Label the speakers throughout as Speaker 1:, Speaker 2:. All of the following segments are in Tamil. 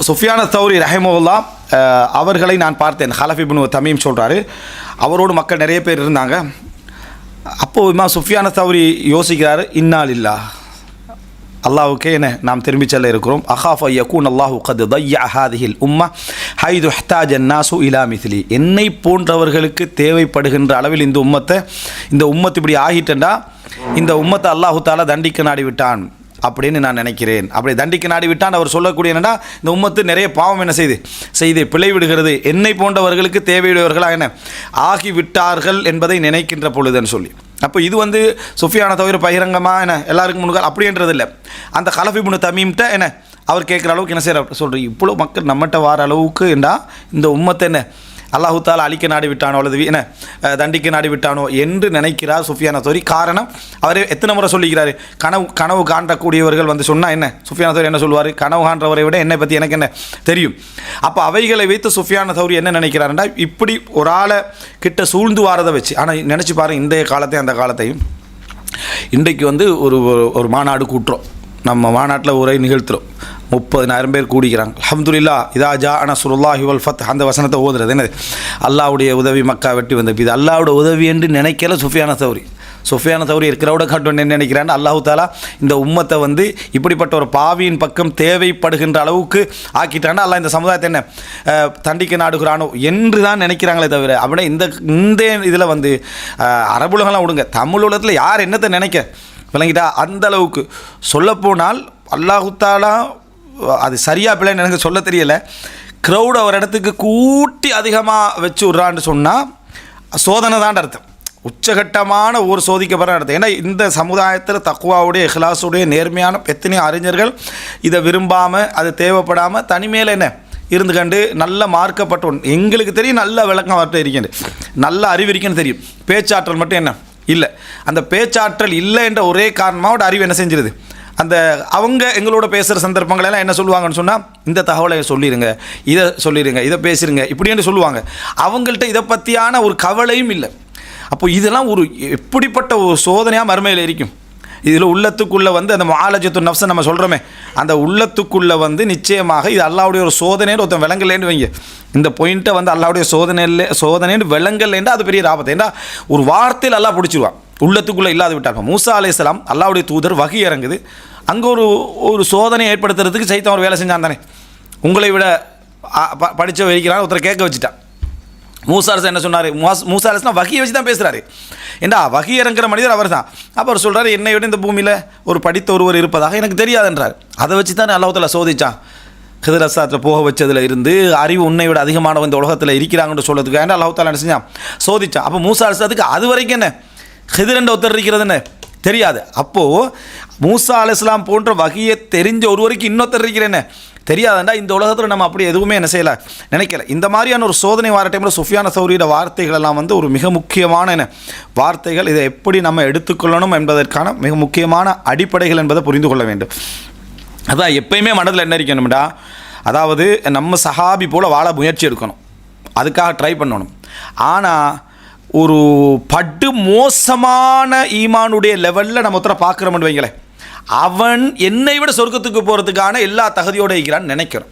Speaker 1: சுஃபியான தௌரி ரஹிமஹுல்லா அவர்களை நான் பார்த்தேன். ஹலஃப் இப்னு தமீம் சொல்கிறாரு, அவரோடு மக்கள் நிறைய பேர் இருந்தாங்க. அப்போது இமாம் சுஃபியான தௌரி யோசிக்கிறாரு, இன்னா லில்லாஹ், அல்லாஹ்வுக்கே என்ன நாம் திரும்பி செல்ல இருக்கிறோம். அஹாஃப் யகூன் அல்லாஹு கத் ضيع هذه الامه حيث احتاج الناس الى مثلي, என்னை போன்றவர்களுக்கு தேவைப்படுகின்ற அளவில் இந்த உம்மத்து இப்படி ஆகிட்டேன்டா, இந்த உம்மத்தை அல்லாஹு தஆலா தண்டிக்க நாடி விட்டான் அப்படின்னு நான் நினைக்கிறேன். அப்படி தண்டிக்க நாடி விட்டான் அவர் சொல்லக்கூடிய என்னன்னா, இந்த உம்மத்து நிறைய பாவம் என்ன செய்து பிழை விடுகிறது, என்னை போன்றவர்களுக்கு தேவையுடையவர்களாக என்ன ஆகிவிட்டார்கள் என்பதை நினைக்கின்ற பொழுதுன்னு சொல்லி. அப்போ இது சுஃபியான தவிர பகிரங்கமாக என்ன எல்லாருக்கும் முன்னால் அப்படின்றது இல்லை. அந்த ஹலஃப் இப்னு தமீம்கிட்ட என்ன அவர் கேட்குற அளவுக்கு என்ன செய்கிற சொல்கிறீங்க, இவ்வளோ மக்கள் நம்மகிட்ட வார அளவுக்கு என்றா இந்த உம்மத்தை என்ன அல்லாஹு தாலா அழிக்க நாடி விட்டானோ அல்லது என்ன தண்டிக்க நாடி விட்டானோ என்று நினைக்கிறார் சுஃபியான தௌரி. காரணம், அவர் எத்தனை முறை சொல்லிக்கிறாரு, கனவு காண்டக்கூடியவர்கள் சொன்னால் என்ன சுஃபியான தௌரி என்ன சொல்லுவார், கனவு காண்றவரை விட என்னை பற்றி எனக்கு என்ன தெரியும். அப்போ அவைகளை வைத்து சுஃபியான தௌரி என்ன நினைக்கிறாருன்னா, இப்படி ஒரு ஆளை கிட்ட சூழ்ந்து வாரதை வச்சு. ஆனால் நினச்சி பாருங்கள், இன்றைய காலத்தையும் அந்த காலத்தையும். இன்றைக்கு ஒரு மாநாடு கூட்டுறோம், நம்ம மாநாட்டில் உரை நிகழ்த்துறோம், 30,000 பேர் கூடிக்கிறாங்க. அல்ஹம்துலில்லாஹ், இதா ஜா நஸ்ருல்லாஹி வல் ஃபத், அந்த வசனத்தை ஓதுறது என்னது, அல்லாஹ்வுடைய உதவி மக்கா வெட்டி வந்தது. இது அல்லாஹ்வுடைய உதவி என்று நினைக்கல சுஃபியான தௌரி இருக்கிறவோட காட்டுன்னு என்ன நினைக்கிறான்னு, அல்லாஹு தாலா இந்த உம்மத்தை இப்படிப்பட்ட ஒரு பாவியின் பக்கம் தேவைப்படுகின்ற அளவுக்கு ஆக்கிட்டான்னா அல்லாஹ் இந்த சமுதாயத்தை என்ன தண்டிக்க நாடுகிறானோ என்று தான் நினைக்கிறாங்களே தவிர, அப்படின்னா இந்த இதில் அரபுலகெல்லாம் விடுங்க, தமிழ் உலகத்தில் யார் என்னத்தை நினைக்க விளங்கிட்டா. அந்த அளவுக்கு சொல்லப்போனால் அல்லாஹு தாலா அது சரியாக பிள்ளைன்னு எனக்கு சொல்ல தெரியலை, க்ரௌடை ஒரு இடத்துக்கு கூட்டி அதிகமாக வச்சு விட்றான்னு சொன்னால் சோதனை தான் அர்த்தம், உச்சகட்டமான ஒரு சோதிக்கப்படுற அர்த்தம். ஏன்னா இந்த சமுதாயத்தில் தக்குவாவுடைய இஹ்லாஸுடைய நேர்மையான எத்தனையோ அறிஞர்கள் இதை விரும்பாமல் அது தேவைப்படாமல் தனிமையில் என்ன இருந்து கண்டு நல்ல மார்க்கப்பட்டோம், எங்களுக்கு தெரியும் நல்ல விளக்கம் அவர்கிட்ட இருக்கிறது, நல்ல அறிவிருக்குன்னு தெரியும், பேச்சாற்றல் மட்டும் என்ன இல்லை. அந்த பேச்சாற்றல் இல்லை என்ற ஒரே காரணமாக அறிவு என்ன செஞ்சிருது, அந்த அவங்க எங்களோட பேசுகிற சந்தர்ப்பங்களெல்லாம் என்ன சொல்லுவாங்கன்னு சொன்னால், இந்த தகவலை சொல்லிடுங்க, இதை சொல்லிடுங்க, இதை பேசிடுங்க இப்படின்னு சொல்லுவாங்க. அவங்கள்ட்ட இதை பற்றியான ஒரு கவலையும் இல்லை. அப்போ இதெல்லாம் எப்படிப்பட்ட ஒரு சோதனையாக மறுமையில் இருக்கும். இதில் உள்ளத்துக்குள்ளே அந்த முஆலஜத்து நஃப்ஸை நம்ம சொல்கிறோமே, அந்த உள்ளத்துக்குள்ளே நிச்சயமாக இது அல்லாஹ்வுடைய ஒரு சோதனைன்னு ஒருத்தன் விளங்கலேன்னு வைங்க. இந்த பாயிண்ட்டை அல்லாஹ்வுடைய சோதனைன்னு விளங்கலேன்னா அது பெரிய ஆபத்து. ஏன்னா ஒரு வார்த்தையில் அல்லாஹ் பிடிச்சிருவான், உள்ளத்துக்குள்ளே இல்லாது விட்டாங்க. மூசா அலைஹிஸ்ஸலாம் அல்லாஹ்வுடைய தூதர், வஹி இறங்குது, அங்கே ஒரு சோதனை ஏற்படுத்துறதுக்கு சைத்தான் ஒரு வேலை செஞ்சான் தானே. உங்களை விட படித்த வைக்கிறான், ஒருத்தரை கேட்க வச்சுட்டான். மூசா அலைஹிஸ்ஸலாம் என்ன சொன்னார், மூசா அலைஹிஸ்ஸலாம் வஹியை வச்சு தான் பேசுகிறாரு. ஏண்டா வஹி இறங்குற மனிதர் அவர் தான். அப்போ அவர் சொல்கிறார், என்னை விட இந்த பூமியில் ஒரு படித்த ஒருவர் இருப்பதாக எனக்கு தெரியாதுன்றார். அதை வச்சு தான் அல்லாஹ் தஆலா சோதிச்சான். ஹிதர் அஸ்ஸாத்தில் போக வச்சதில் இருந்து அறிவு உன்னை விட அதிகமானவன் இந்த உலகத்தில் இருக்கிறாங்கன்னு சொல்கிறதுக்கு ஏன்னா அல்லாஹ் தஆலா என்ன செஞ்சான், சோதிச்சான். அப்போ மூசா அலைஹிஸ்ஸலாத்துக்கு அது வரைக்கும் என்ன ஹிதர் ஒருத்தர் இருக்கிறதுன்னு தெரியாது. அப்போது மூசா அலைஹிஸ்ஸலாம் போன்ற வஹியை தெரிஞ்ச ஒருவருக்கு இன்னொருத்தர் இருக்கிறேன்னு தெரியாதுண்டா. இந்த உலகத்தில் நம்ம அப்படி எதுவுமே என்ன செய்யலை நினைக்கல. இந்த மாதிரியான ஒரு சோதனை வர டைமில் சுஃபியான தௌரியோட வார்த்தைகள் எல்லாம் ஒரு மிக முக்கியமான வார்த்தைகள். இதை எப்படி நம்ம எடுத்துக்கொள்ளணும் என்பதற்கான மிக முக்கியமான அடிப்படைகள் என்பதை புரிந்து கொள்ள வேண்டும். அதான் எப்பயுமே மனதில் என்ன இருக்கணும்டா, அதாவது நம்ம சஹாபி போல் வாழ முயற்சி எடுக்கணும், அதுக்காக ட்ரை பண்ணணும். ஆனால் ஒரு படு மோசமான ஈமானுடைய லெவலில் நம்ம ஒருத்தரை பார்க்குறோம்னு வைங்களேன், அவன் என்னை விட சொர்க்கத்துக்கு போகிறதுக்கான எல்லா தகுதியோடு இருக்கிறான்னு நினைக்கிறோம்.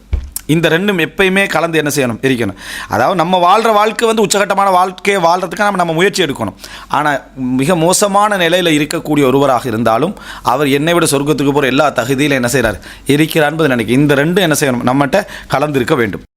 Speaker 1: இந்த ரெண்டும் எப்பயுமே கலந்து என்ன செய்யணும், இருக்கணும். அதாவது நம்ம வாழ்கிற வாழ்க்கை உச்சகட்டமான வாழ்க்கையை வாழ்கிறதுக்காக நம்ம முயற்சி எடுக்கணும். ஆனால் மிக மோசமான நிலையில் இருக்கக்கூடிய ஒருவராக இருந்தாலும் அவர் என்னை விட சொர்க்கத்துக்கு போகிற எல்லா தகுதியில் என்ன செய்கிறார் இருக்கிறார் என்பது நினைக்கிறேன். இந்த ரெண்டும் என்ன செய்யணும், நம்மகிட்ட கலந்து இருக்க வேண்டும்.